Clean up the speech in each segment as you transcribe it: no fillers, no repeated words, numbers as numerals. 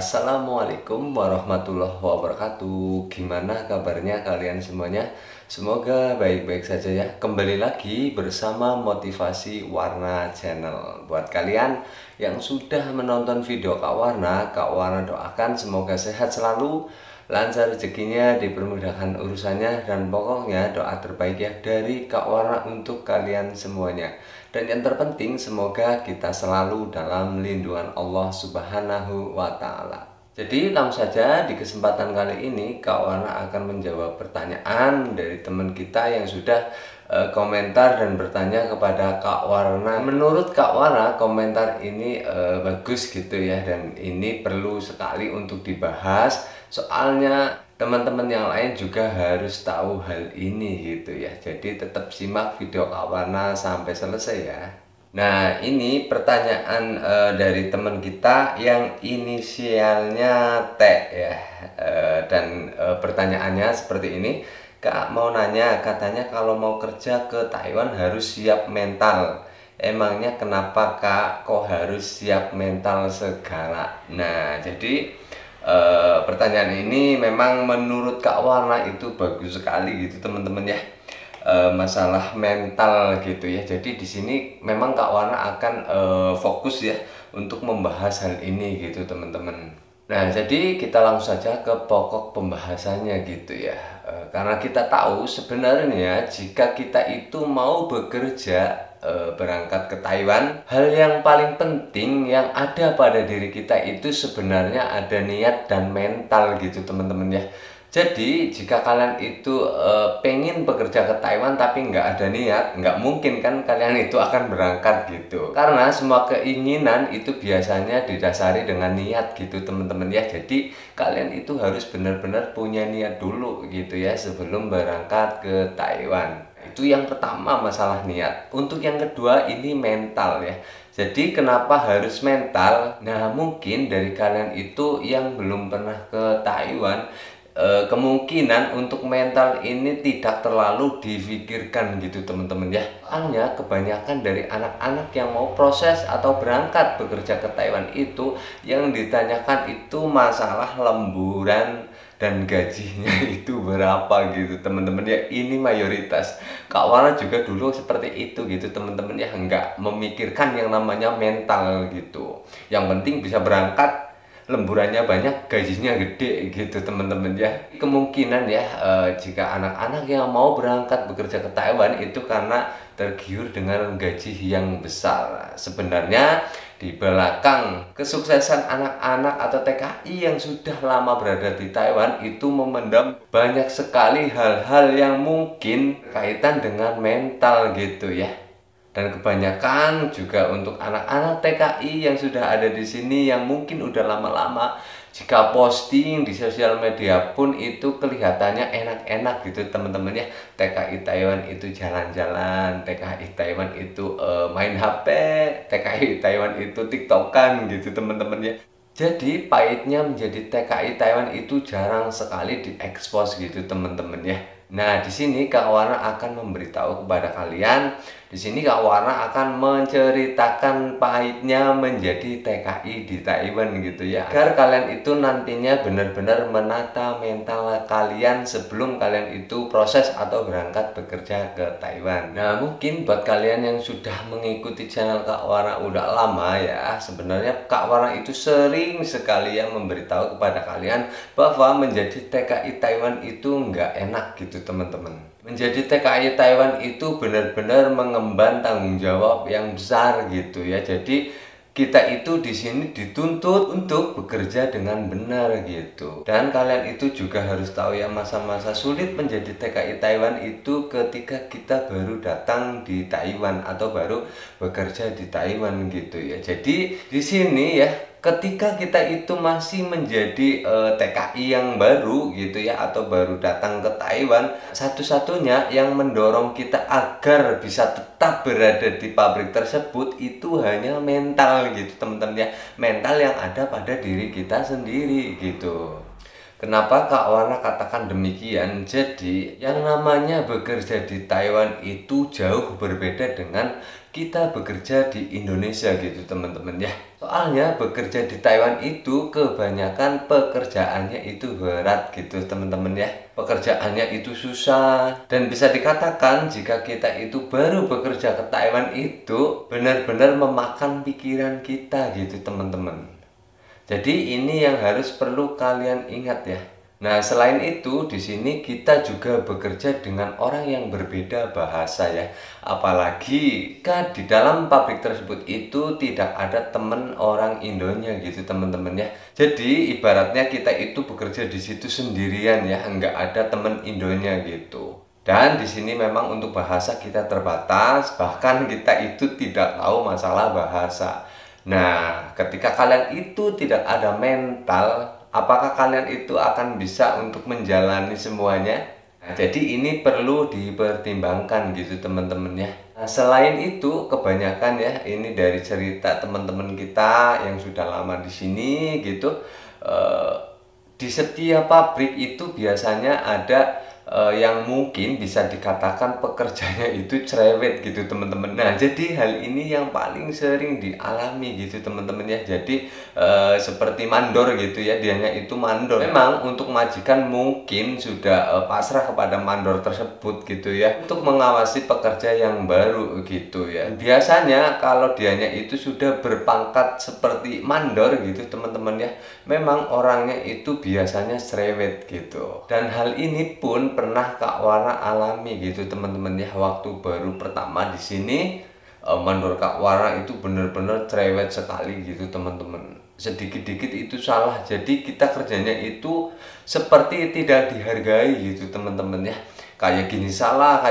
Assalamualaikum warahmatullahi wabarakatuh. Gimana kabarnya kalian semuanya? Semoga baik-baik saja ya. Kembali lagi bersama Motivasi Warna Channel. Buat kalian yang sudah menonton video Kak Warna doakan semoga sehat selalu, lancar rezekinya, dipermudahkan urusannya, dan pokoknya doa terbaik ya dari Kak Warna untuk kalian semuanya. Dan yang terpenting semoga kita selalu dalam lindungan Allah Subhanahu wa Ta'ala. Jadi langsung saja di kesempatan kali ini Kak Warna akan menjawab pertanyaan dari teman kita yang sudah komentar dan bertanya kepada Kak Warna. Menurut Kak Warna komentar ini bagus gitu ya, dan ini perlu sekali untuk dibahas. Soalnya teman-teman yang lain juga harus tahu hal ini gitu ya. Jadi tetap simak video Kak Warna sampai selesai ya. Nah, ini pertanyaan dari teman kita yang inisialnya T ya. Pertanyaannya seperti ini. Kak mau nanya, katanya kalau mau kerja ke Taiwan harus siap mental. Emangnya kenapa Kak kok harus siap mental segala? Nah, jadi pertanyaan ini memang menurut Kak Warna itu bagus sekali gitu teman-teman ya. Masalah mental gitu ya. Jadi di sini memang Kak Warna akan fokus ya untuk membahas hal ini gitu teman-teman. Nah, jadi kita langsung saja ke pokok pembahasannya gitu ya. Karena kita tahu sebenarnya jika kita itu mau bekerja berangkat ke Taiwan, hal yang paling penting yang ada pada diri kita itu sebenarnya ada niat dan mental gitu teman-teman ya. Jadi jika kalian itu pengen bekerja ke Taiwan tapi nggak ada niat, nggak mungkin kan kalian itu akan berangkat gitu. Karena semua keinginan itu biasanya didasari dengan niat gitu teman-teman ya. Jadi kalian itu harus benar-benar punya niat dulu gitu ya sebelum berangkat ke Taiwan. Itu yang pertama, masalah niat. Untuk yang kedua ini mental ya. Jadi kenapa harus mental? Nah, mungkin dari kalian itu yang belum pernah ke Taiwan, kemungkinan untuk mental ini tidak terlalu difikirkan gitu teman-teman ya. Soalnya kebanyakan dari anak-anak yang mau proses atau berangkat bekerja ke Taiwan itu yang ditanyakan itu masalah lemburan dan gajinya itu berapa gitu teman-teman ya. Ini mayoritas. Kak Warna juga dulu seperti itu gitu teman-teman ya, nggak memikirkan yang namanya mental gitu. Yang penting bisa berangkat, lemburannya banyak, gajinya gede gitu teman-teman ya. Kemungkinan ya jika anak-anak yang mau berangkat bekerja ke Taiwan itu karena tergiur dengan gaji yang besar. Sebenarnya di belakang kesuksesan anak-anak atau TKI yang sudah lama berada di Taiwan itu memendam banyak sekali hal-hal yang mungkin kaitan dengan mental gitu ya. Dan kebanyakan juga untuk anak-anak TKI yang sudah ada di sini yang mungkin udah lama-lama, jika posting di sosial media pun itu kelihatannya enak-enak gitu teman-teman ya. TKI Taiwan itu jalan-jalan, TKI Taiwan itu main HP, TKI Taiwan itu TikTokan gitu teman-teman ya. Jadi pahitnya menjadi TKI Taiwan itu jarang sekali diekspos gitu teman-teman ya. Nah, di sini Kak Warna akan memberitahu kepada kalian. Di sini Kak Warna akan menceritakan pahitnya menjadi TKI di Taiwan gitu ya. Agar kalian itu nantinya benar-benar menata mental kalian sebelum kalian itu proses atau berangkat bekerja ke Taiwan. Nah, mungkin buat kalian yang sudah mengikuti channel Kak Warna udah lama ya, sebenarnya Kak Warna itu sering sekali yang memberitahu kepada kalian bahwa menjadi TKI Taiwan itu nggak enak gitu teman-teman. Menjadi TKI Taiwan itu benar-benar mengemban tanggung jawab yang besar gitu ya. Jadi kita itu di sini dituntut untuk bekerja dengan benar gitu. Dan kalian itu juga harus tahu ya, masa-masa sulit menjadi TKI Taiwan itu ketika kita baru datang di Taiwan atau baru bekerja di Taiwan gitu ya. Jadi di sini ya, ketika kita itu masih menjadi TKI yang baru gitu ya, atau baru datang ke Taiwan, satu-satunya yang mendorong kita agar bisa tetap berada di pabrik tersebut itu hanya mental gitu teman-teman ya. Mental yang ada pada diri kita sendiri gitu. Kenapa Kak Wana katakan demikian? Jadi, yang namanya bekerja di Taiwan itu jauh berbeda dengan kita bekerja di Indonesia gitu teman-teman ya. Soalnya bekerja di Taiwan itu kebanyakan pekerjaannya itu berat gitu teman-teman ya. Pekerjaannya itu susah dan bisa dikatakan jika kita itu baru bekerja ke Taiwan itu benar-benar memakan pikiran kita gitu teman-teman. Jadi ini yang harus perlu kalian ingat ya. Nah, selain itu di sini kita juga bekerja dengan orang yang berbeda bahasa ya. Apalagi di dalam pabrik tersebut itu tidak ada temen orang Indonya gitu teman-teman ya. Jadi ibaratnya kita itu bekerja di situ sendirian ya, nggak ada temen Indonya gitu. Dan di sini memang untuk bahasa kita terbatas, bahkan kita itu tidak tahu masalah bahasa. Nah, ketika kalian itu tidak ada mental, apakah kalian itu akan bisa untuk menjalani semuanya? Nah, jadi ini perlu dipertimbangkan gitu teman-teman ya. Nah, selain itu kebanyakan ya, ini dari cerita teman-teman kita yang sudah lama di sini gitu. eh, di setiap pabrik itu biasanya ada yang mungkin bisa dikatakan pekerjanya itu cerewet gitu teman-teman. Nah, jadi hal ini yang paling sering dialami gitu teman-teman ya. Jadi seperti mandor gitu ya, dianya itu mandor. Memang untuk majikan mungkin sudah pasrah kepada mandor tersebut gitu ya, untuk mengawasi pekerja yang baru gitu ya. Biasanya kalau dianya itu sudah berpangkat seperti mandor gitu teman-teman ya, memang orangnya itu biasanya cerewet gitu. Dan hal ini pun pernah Kak Wana alami gitu teman-teman ya, waktu baru pertama di sini. Mandor Kak Wana itu bener-bener cerewet sekali gitu teman-teman. Sedikit-dikit itu salah, jadi kita kerjanya itu seperti tidak dihargai gitu teman-teman ya. Kayak gini salah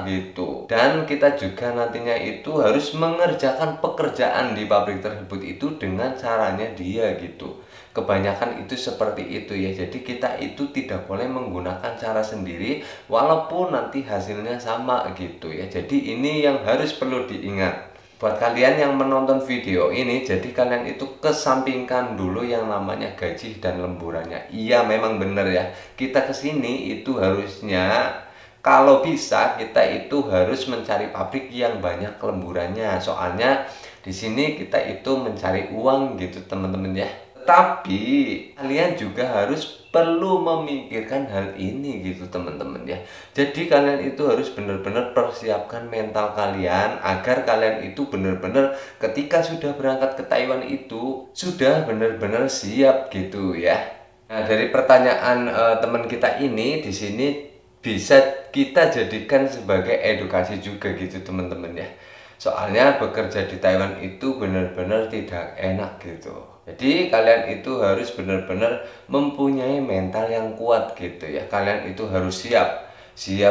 gitu. Dan kita juga nantinya itu harus mengerjakan pekerjaan di pabrik tersebut itu dengan caranya dia gitu. Kebanyakan itu seperti itu ya. Jadi kita itu tidak boleh menggunakan cara sendiri walaupun nanti hasilnya sama gitu ya. Jadi ini yang harus perlu diingat. Buat kalian yang menonton video ini, jadi kalian itu kesampingkan dulu yang namanya gaji dan lemburannya. Iya, memang benar ya. Kita kesini itu harusnya kalau bisa kita itu harus mencari pabrik yang banyak lemburannya. Soalnya di sini kita itu mencari uang gitu teman-teman ya. Tapi kalian juga harus perlu memikirkan hal ini gitu teman-teman ya. Jadi kalian itu harus benar-benar persiapkan mental kalian agar kalian itu benar-benar ketika sudah berangkat ke Taiwan itu sudah benar-benar siap gitu ya. Nah, dari pertanyaan teman kita ini di sini bisa kita jadikan sebagai edukasi juga gitu teman-teman ya. Soalnya bekerja di Taiwan itu benar-benar tidak enak gitu. Jadi kalian itu harus benar-benar mempunyai mental yang kuat gitu ya. Kalian itu harus siap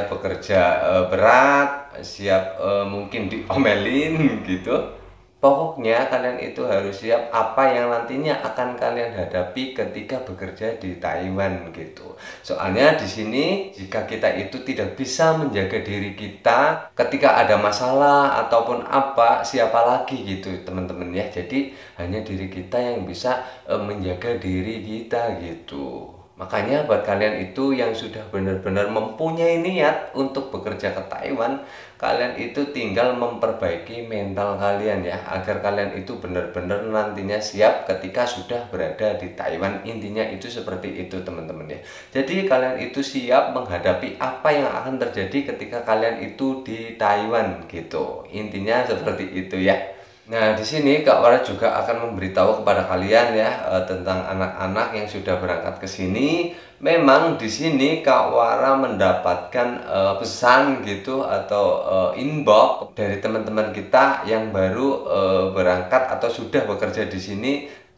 bekerja berat, siap mungkin diomelin gitu. Pokoknya kalian itu harus siap apa yang nantinya akan kalian hadapi ketika bekerja di Taiwan gitu. Soalnya di sini jika kita itu tidak bisa menjaga diri kita ketika ada masalah ataupun apa, siapa lagi gitu teman-teman ya. Jadi hanya diri kita yang bisa menjaga diri kita gitu. Makanya buat kalian itu yang sudah benar-benar mempunyai niat untuk bekerja ke Taiwan, kalian itu tinggal memperbaiki mental kalian ya, agar kalian itu benar-benar nantinya siap ketika sudah berada di Taiwan. Intinya itu seperti itu teman-teman ya. Jadi kalian itu siap menghadapi apa yang akan terjadi ketika kalian itu di Taiwan gitu. Intinya seperti itu ya. Nah, di sini Kak Wara juga akan memberitahu kepada kalian ya tentang anak-anak yang sudah berangkat ke sini. Memang di sini Kak Wara mendapatkan pesan gitu atau inbox dari teman-teman kita yang baru berangkat atau sudah bekerja di sini.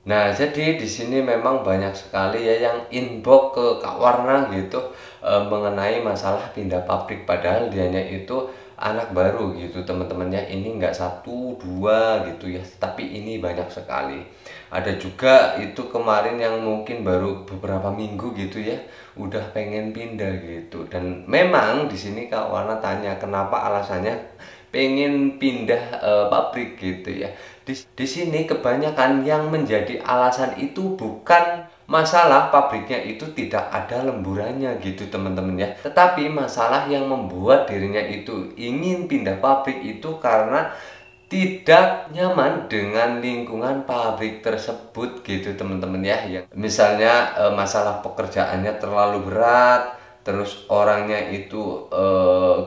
Nah, jadi di sini memang banyak sekali ya yang inbox ke Kak Warna gitu mengenai masalah pindah pabrik, padahal dianya itu anak baru gitu teman-teman ya. Ini nggak satu dua gitu ya, tapi ini banyak sekali. Ada juga itu kemarin yang mungkin baru beberapa minggu gitu ya udah pengen pindah gitu. Dan memang di sini Kak Wana tanya kenapa alasannya pengen pindah pabrik gitu ya. Di sini kebanyakan yang menjadi alasan itu bukan masalah pabriknya itu tidak ada lemburannya gitu teman-teman ya. Tetapi masalah yang membuat dirinya itu ingin pindah pabrik itu karena tidak nyaman dengan lingkungan pabrik tersebut gitu teman-teman ya. Yang misalnya masalah pekerjaannya terlalu berat, terus orangnya itu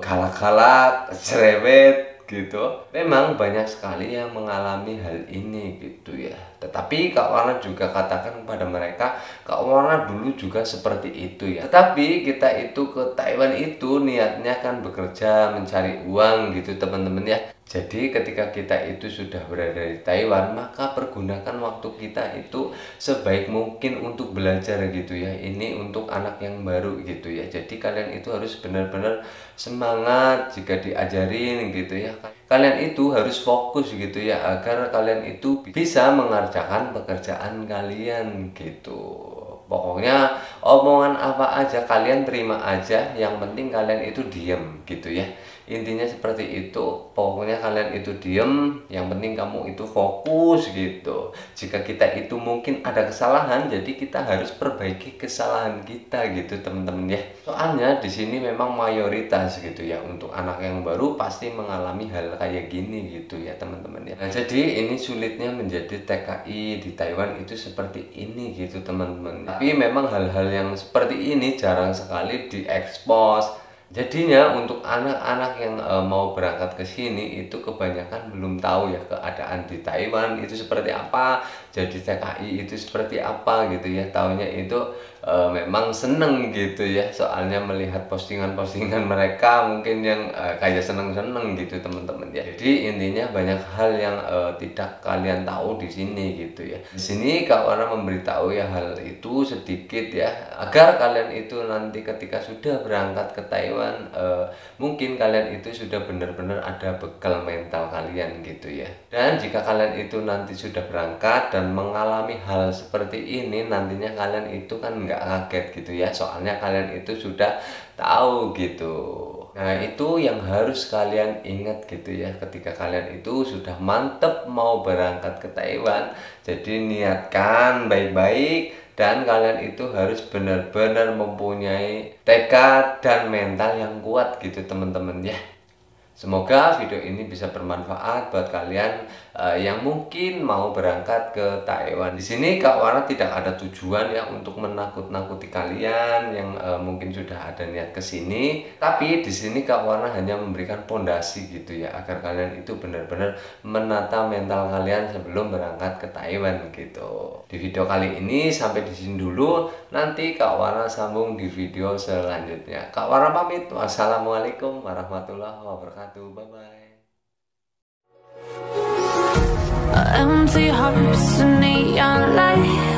galak-galak, cerewet gitu. Memang banyak sekali yang mengalami hal ini gitu ya. Tetapi Kak Wana juga katakan kepada mereka, Kak Wana dulu juga seperti itu ya. Tetapi kita itu ke Taiwan itu niatnya kan bekerja, mencari uang gitu teman-teman ya. Jadi ketika kita itu sudah berada di Taiwan, maka pergunakan waktu kita itu sebaik mungkin untuk belajar gitu ya. Ini untuk anak yang baru gitu ya. Jadi kalian itu harus benar-benar semangat jika diajarin gitu ya. Kalian itu harus fokus gitu ya, agar kalian itu bisa mengerjakan pekerjaan kalian gitu. Pokoknya omongan apa aja kalian terima aja, yang penting kalian itu diem gitu ya. Intinya seperti itu. Pokoknya kalian itu diem, yang penting kamu itu fokus gitu. Jika kita itu mungkin ada kesalahan, jadi kita harus perbaiki kesalahan kita gitu teman-teman ya. Soalnya di sini memang mayoritas gitu ya, untuk anak yang baru pasti mengalami hal kayak gini gitu ya teman-teman ya. Nah, jadi ini sulitnya menjadi TKI di Taiwan itu seperti ini gitu teman-teman. Tapi memang hal-hal yang seperti ini jarang sekali diekspos. Jadinya untuk anak-anak yang mau berangkat ke sini itu kebanyakan belum tahu ya keadaan di Taiwan itu seperti apa, jadi TKI itu seperti apa gitu ya. Taunya itu memang seneng gitu ya, soalnya melihat postingan-postingan mereka mungkin yang kayak seneng-seneng gitu teman-teman ya. Jadi intinya banyak hal yang tidak kalian tahu di sini gitu ya. Di sini Kak Wana memberitahu ya hal itu sedikit ya, agar kalian itu nanti ketika sudah berangkat ke Taiwan mungkin kalian itu sudah benar-benar ada bekal mental kalian gitu ya. Dan jika kalian itu nanti sudah berangkat dan mengalami hal seperti ini, nantinya kalian itu kan nggak kaget gitu ya, soalnya kalian itu sudah tahu gitu. Nah itu yang harus kalian ingat gitu ya, ketika kalian itu sudah mantep mau berangkat ke Taiwan. Jadi niatkan baik-baik, dan kalian itu harus benar-benar mempunyai tekad dan mental yang kuat gitu teman-teman ya. Semoga video ini bisa bermanfaat buat kalian yang mungkin mau berangkat ke Taiwan. Di sini Kak Wana tidak ada tujuan ya untuk menakut-nakuti kalian yang mungkin sudah ada niat ke sini. Tapi di sini Kak Wana hanya memberikan pondasi gitu ya, agar kalian itu benar-benar menata mental kalian sebelum berangkat ke Taiwan gitu. Di video kali ini sampai di sini dulu. Nanti Kak Wana sambung di video selanjutnya. Kak Wana pamit. Wassalamualaikum warahmatullahi wabarakatuh. Bye bye. Empty hearts and neon lights.